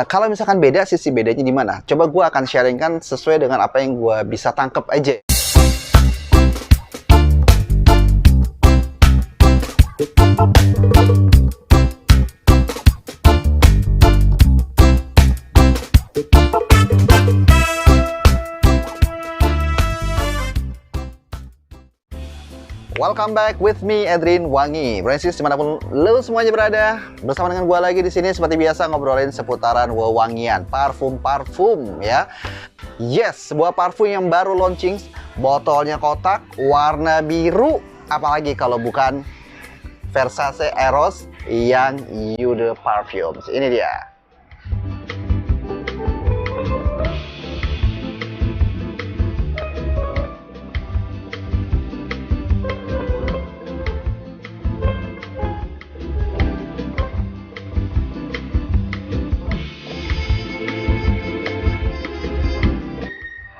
Kalau misalkan beda, sisi bedanya di mana? Coba gue akan sharingkan sesuai dengan apa yang gue bisa tangkep aja. Welcome back with me, Edrin Wangi. Bransis dimanapun lo semuanya berada, bersama dengan gue lagi di sini seperti biasa ngobrolin seputaran wewangian, parfum ya. Yes, sebuah parfum yang baru launching, botolnya kotak, warna biru, apalagi kalau bukan Versace Eros yang Eau de Parfum. Ini dia.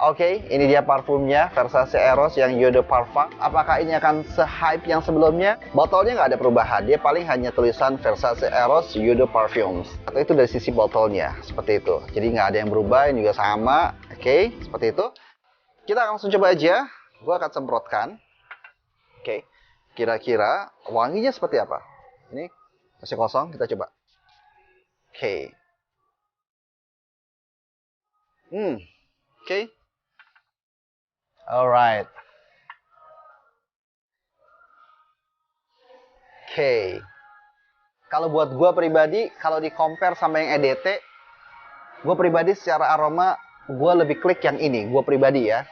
Oke, ini dia parfumnya, Versace Eros yang Eau de Parfum. Apakah ini akan se-hype yang sebelumnya? Botolnya nggak ada perubahan, dia paling hanya tulisan Versace Eros Eau de Parfum. Atau itu dari sisi botolnya, seperti itu. Jadi nggak ada yang berubah, ini juga sama. Oke, seperti itu. Kita langsung coba aja, gue akan semprotkan. Oke, kira-kira wanginya seperti apa? Ini masih kosong, kita coba. Oke. Oke. Alright. Oke. Kalau buat gue pribadi, kalau di compare sama yang EDT, gue pribadi secara aroma, gue lebih klik yang ini. Gue pribadi ya.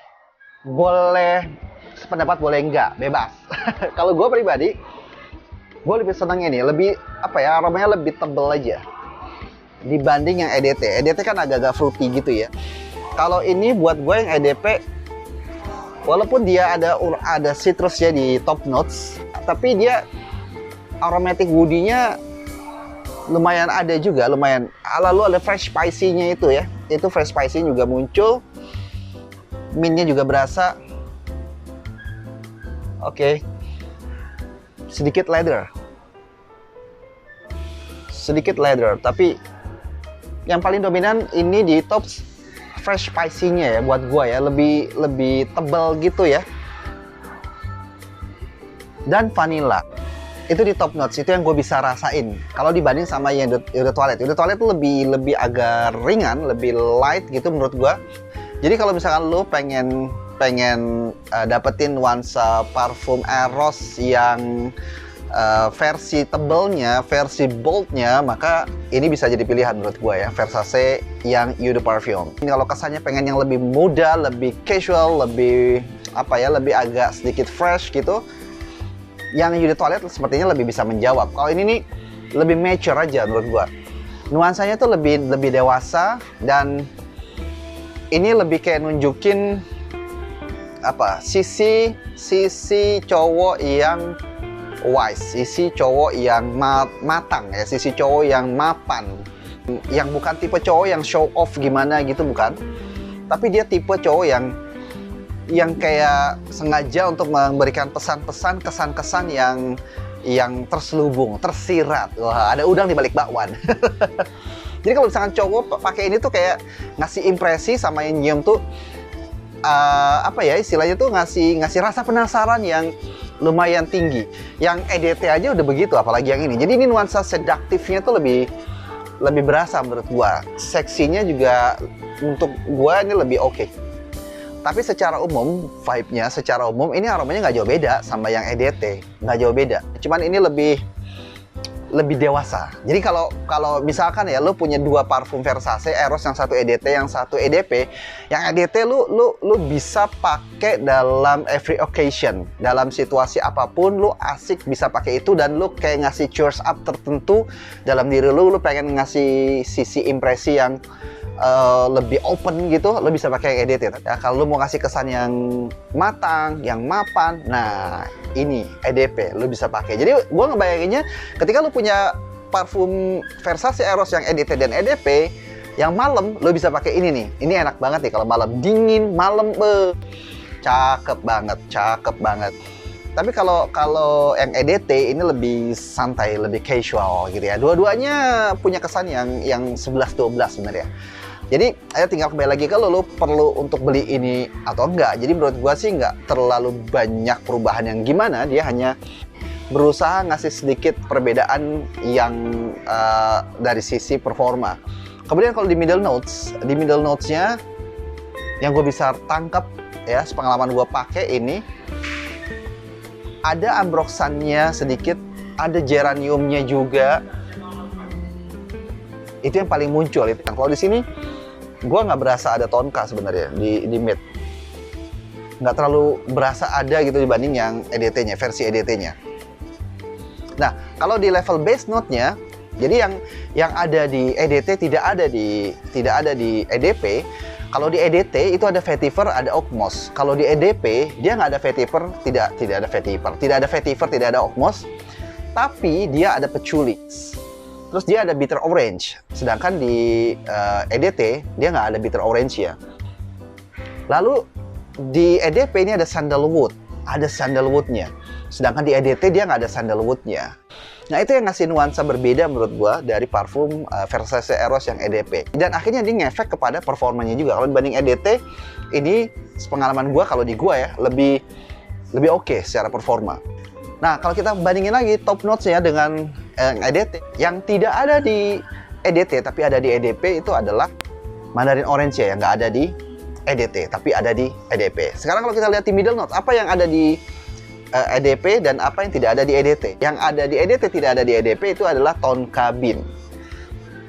Boleh sependapat, boleh enggak, bebas. Kalau gue pribadi, gue lebih senang ini. Lebih, apa ya, aromanya lebih tebel aja dibanding yang EDT. EDT kan agak-agak fruity gitu ya. Kalau ini buat gue yang EDP, walaupun dia ada citrusnya di top notes, tapi dia aromatic woody-nya lumayan ada juga, lumayan. Lalu ada fresh spicy-nya itu ya. Itu fresh spicy juga muncul. Mint-nya juga berasa. Oke. Sedikit leather. Sedikit leather, tapi yang paling dominan ini di top fresh spicy-nya ya buat gua ya, lebih tebal gitu ya. Dan vanilla itu di top notes, itu yang gue bisa rasain kalau dibanding sama yang Eau de Toilette. Eau de Toilette tuh lebih agak ringan, lebih light gitu menurut gua. Jadi kalau misalkan lu pengen dapetin nuansa parfum Eros yang versi tebelnya, versi boldnya, maka ini bisa jadi pilihan menurut gue ya, Versace yang Eau de Parfum. Ini kalau kesannya pengen yang lebih muda, lebih casual, lebih apa ya, lebih agak sedikit fresh gitu, yang Eau de Toilette sepertinya lebih bisa menjawab. Kalau ini nih lebih mature aja menurut gue. Nuansanya tuh lebih dewasa, dan ini lebih kayak nunjukin apa, sisi cowok yang wise, sisi cowok yang matang ya, sisi cowok yang mapan, yang bukan tipe cowok yang show off gimana gitu, bukan, tapi dia tipe cowok yang kayak sengaja untuk memberikan pesan-pesan, kesan-kesan yang terselubung, tersirat. Wah, ada udang di balik bakwan. Jadi kalau misalkan cowok pakai ini tuh kayak ngasih impresi sama yang nyium tuh apa ya istilahnya tuh, ngasih rasa penasaran yang lumayan tinggi. Yang EDT aja udah begitu, apalagi yang ini. Jadi ini nuansa sedaktifnya tuh lebih berasa menurut gua. Seksinya juga untuk gua ini lebih oke. Tapi secara umum, vibe-nya secara umum ini aromanya nggak jauh beda sama yang EDT, nggak jauh beda. Cuman ini lebih dewasa. Jadi kalau misalkan ya lu punya dua parfum Versace Eros, yang satu EDT, yang satu EDP, yang EDT lu bisa pakai dalam every occasion, dalam situasi apapun lu asik bisa pakai itu, dan lu kayak ngasih cheers up tertentu dalam diri lu pengen ngasih sisi impresi yang lebih open gitu, lo bisa pakai yang EDT ya. Kalau lo mau kasih kesan yang matang, yang mapan, nah ini EDP lo bisa pakai. Jadi gue ngebayanginnya ketika lo punya parfum Versace Eros yang EDT dan EDP, yang malam lo bisa pakai ini nih. Ini enak banget nih kalau malam dingin, malam cakep banget, cakep banget. Tapi kalau yang EDT ini lebih santai, lebih casual gitu ya. Dua-duanya punya kesan yang 11-12 sebenarnya. Jadi ayo tinggal kembali lagi kalau lo perlu untuk beli ini atau enggak. Jadi menurut gua sih nggak terlalu banyak perubahan yang gimana. Dia hanya berusaha ngasih sedikit perbedaan yang dari sisi performa. Kemudian kalau di middle notes-nya yang gue bisa tangkap ya, sepengalaman gue pakai ini, ada ambroxannya sedikit, ada geraniumnya juga. Itu yang paling muncul. Kalau di sini, gue nggak berasa ada tonka sebenarnya di mid. Nggak terlalu berasa ada gitu dibanding yang EDT-nya, versi EDT-nya. Nah, kalau di level bass note-nya, jadi yang ada di EDT tidak ada di EDP. Kalau di EDT itu ada vetiver, ada okmos. Kalau di EDP dia nggak ada vetiver, tidak ada vetiver, tidak ada okmos, tapi dia ada patchouli. Terus dia ada bitter orange. Sedangkan di EDT dia nggak ada bitter orange ya. Lalu di EDP ini ada sandalwoodnya. Sedangkan di EDT dia nggak ada sandalwoodnya. Nah, itu yang ngasih nuansa berbeda menurut gua dari parfum Versace Eros yang EDP. Dan akhirnya dia ngefek kepada performanya juga. Kalau dibanding EDT, ini pengalaman gua, kalau di gua ya, lebih oke secara performa. Nah, kalau kita bandingin lagi top notes-nya dengan EDT, yang tidak ada di EDT tapi ada di EDP itu adalah Mandarin Orange ya, yang nggak ada di EDT tapi ada di EDP. Sekarang kalau kita lihat di middle notes, apa yang ada di EDP dan apa yang tidak ada di EDT. Yang ada di EDT tidak ada di EDP itu adalah tonka bean.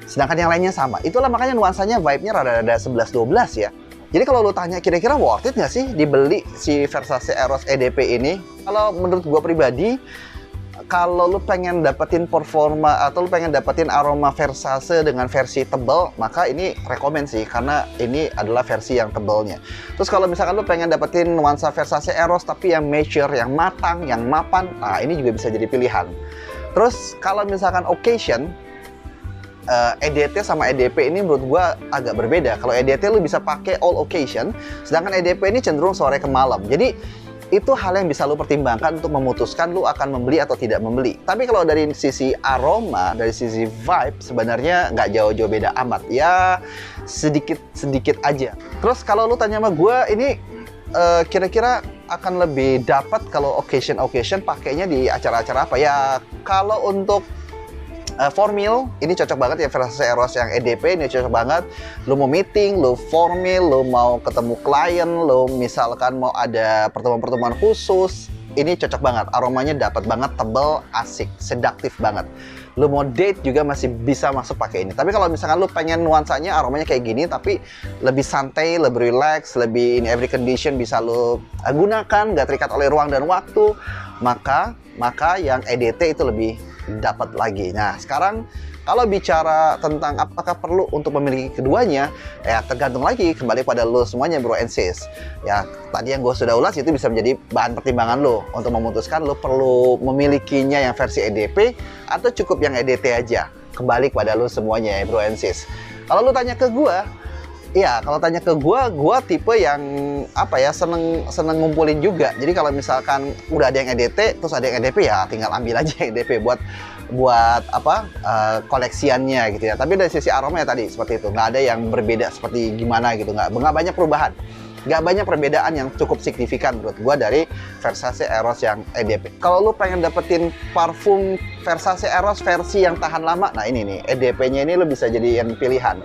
Sedangkan yang lainnya sama. Itulah makanya nuansanya vibe-nya rada-rada 11-12 ya. Jadi kalau lu tanya kira-kira worth it nggak sih dibeli si Versace Eros EDP ini? Kalau menurut gua pribadi, kalau lu pengen dapetin performa atau lu pengen dapetin aroma Versace dengan versi tebal, maka ini rekomen sih, karena ini adalah versi yang tebalnya. Terus kalau misalkan lu pengen dapetin nuansa Versace Eros tapi yang mature, yang matang, yang mapan, nah ini juga bisa jadi pilihan. Terus kalau misalkan occasion, EDT sama EDP ini menurut gua agak berbeda. Kalau EDT lu bisa pakai all occasion, sedangkan EDP ini cenderung sore ke malam. Jadi itu hal yang bisa lu pertimbangkan untuk memutuskan lu akan membeli atau tidak membeli. Tapi kalau dari sisi aroma, dari sisi vibe, sebenarnya nggak jauh-jauh beda amat. Ya sedikit aja. Terus kalau lu tanya sama gue, ini kira-kira akan lebih dapat kalau occasion pakainya di acara-acara apa? Ya kalau untuk formal, ini cocok banget ya, Versace Eros yang EDP ini cocok banget. Lu mau meeting, lu formal, lu mau ketemu klien, lu misalkan mau ada pertemuan-pertemuan khusus, ini cocok banget. Aromanya dapat banget, tebal, asik, sedaktif banget. Lu mau date juga masih bisa masuk pakai ini. Tapi kalau misalkan lu pengen nuansanya aromanya kayak gini tapi lebih santai, lebih relax, lebih in every condition bisa lu gunakan, nggak terikat oleh ruang dan waktu, maka yang EDT itu lebih dapat lagi. Nah, sekarang kalau bicara tentang apakah perlu untuk memiliki keduanya, ya tergantung lagi kembali pada lo semuanya, bro and sis. Ya, tadi yang gue sudah ulas itu bisa menjadi bahan pertimbangan lo untuk memutuskan lo perlu memilikinya yang versi EDP atau cukup yang EDT aja. Kembali kepada lo semuanya ya, bro and sis. Kalau lo tanya ke gue, iya, kalau tanya ke gue tipe yang apa ya, seneng ngumpulin juga. Jadi kalau misalkan udah ada yang EDT, terus ada yang EDP, ya tinggal ambil aja yang EDP buat apa koleksiannya gitu ya. Tapi dari sisi aroma ya tadi seperti itu, nggak ada yang berbeda seperti gimana gitu, nggak banyak perubahan, nggak banyak perbedaan yang cukup signifikan menurut gue dari Versace Eros yang EDP. Kalau lu pengen dapetin parfum Versace Eros versi yang tahan lama, nah ini nih EDP-nya ini lu bisa jadi yang pilihan.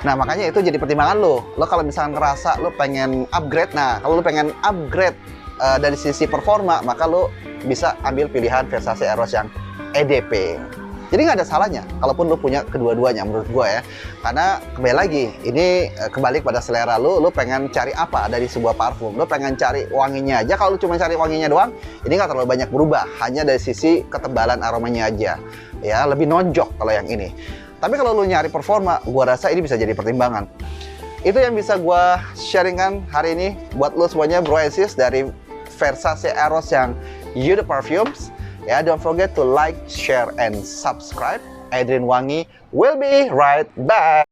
Nah, makanya itu jadi pertimbangan lo. Lo kalau misalnya ngerasa lo pengen upgrade, nah kalau lo pengen upgrade dari sisi performa, maka lo bisa ambil pilihan Versace Eros yang EDP. Jadi nggak ada salahnya, kalaupun lo punya kedua-duanya menurut gue ya. Karena kembali lagi, ini kembali pada selera lo pengen cari apa dari sebuah parfum. Lo pengen cari wanginya aja, kalau lo cuma cari wanginya doang, ini nggak terlalu banyak berubah. Hanya dari sisi ketebalan aromanya aja. Ya, lebih nonjok kalau yang ini. Tapi kalau lu nyari performa, gua rasa ini bisa jadi pertimbangan. Itu yang bisa gua sharingkan hari ini buat lu semuanya, bro and sis, dari Versace Eros yang Eau de Parfums. Ya, don't forget to like, share, and subscribe. Adrian Wangi will be right back.